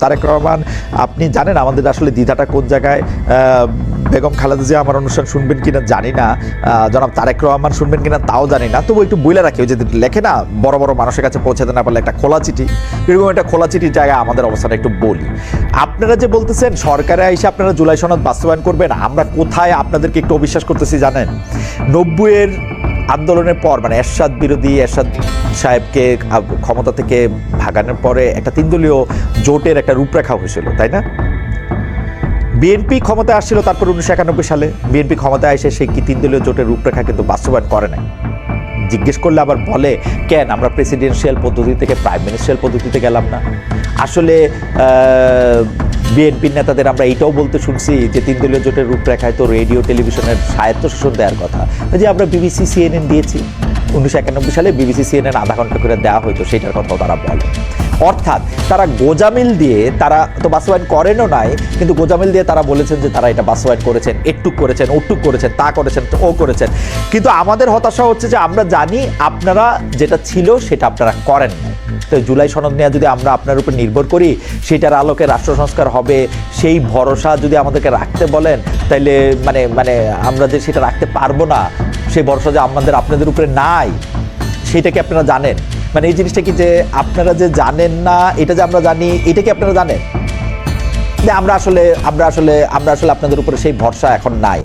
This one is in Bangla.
তারেক রহমান, আপনি জানেন আমাদের আসলে দ্বিধাটা কোন জায়গায়। বেগম খালেদা জিয়া আমার অনুষ্ঠান শুনবেন কিনা জানি না, জনাব তারেক রহমান শুনবেন কিনা তাও জানি না, তবু একটু বইলে রাখি, ওই যে লেখে না বড় বড় মানুষের কাছে পৌঁছাতে না পারলে একটা খোলা চিঠি, এরকম একটা খোলা চিঠির জায়গায় আমাদের অবস্থাটা একটু বলি। আপনারা যে বলতেছেন সরকারে এসে আপনারা জুলাই সনদ বাস্তবায়ন করবেন, আমরা কোথায় আপনাদেরকে একটু অবিশ্বাস করতেছি জানেন? 90-এর আন্দোলনের পর, মানে এরশাদ বিরোধী এরশাদ সাহেবকে ক্ষমতা থেকে ভাগানোর পরে একটা 3 দলীয় জোটের একটা রূপরেখা হয়েছিল, তাই না? বিএনপি ক্ষমতায় আসছিল তারপর 1991 সালে। বিএনপি ক্ষমতায় এসে সেই 3 দলীয় জোটের রূপরেখা কিন্তু বাস্তবায়ন করে নাই। জিজ্ঞেস করলে আবার বলে কেন আমরা প্রেসিডেন্সিয়াল পদ্ধতি থেকে প্রাইম মিনিস্টারিয়াল পদ্ধতিতে গেলাম না। আসলে বিএনপির নেতাদের আমরা এইটাও বলতে শুনছি যে 3 দলীয় জোটের রূপরেখায় তো রেডিও টেলিভিশনের স্বায়ত্তশাসন দেওয়ার কথা, যে আমরা বিবিসি সিএনএন দিয়েছি। 1991 সালে বিবিসি সিএনএন আধা ঘন্টা করে দেওয়া হয়তো, সেটার কথাও তারা বলে। অর্থাৎ তারা গোজামিল দিয়ে, তারা তো বাস্তবায়ন করেনও নাই, কিন্তু গোজামিল দিয়ে তারা বলেছেন যে তারা এটা বাস্তবায়ন করেছেন, একটুক করেছেন, ওটুক করেছেন, তা করেছেন, ও করেছেন। কিন্তু আমাদের হতাশা হচ্ছে যে আমরা জানি আপনারা যেটা ছিল সেটা আপনারা করেন না। তো জুলাই সনদ নিয়ে যদি আমরা আপনার উপর নির্ভর করি, সেটার আলোকে রাষ্ট্র সংস্কার হবে, সেই ভরসা যদি আমাদেরকে রাখতে বলেন, তাইলে মানে আমরা যে সেটা রাখতে পারবো না, সেই ভরসা যে আমাদের আপনাদের উপরে নাই, সেটা কি আপনারা জানেন? মানে এই জিনিসটা কি, যে আপনারা যে জানেন না এটা যে আমরা জানি, এটা কি আপনারা জানেন যে আমরা আসলে আপনাদের উপরে সেই ভরসা এখন নাই।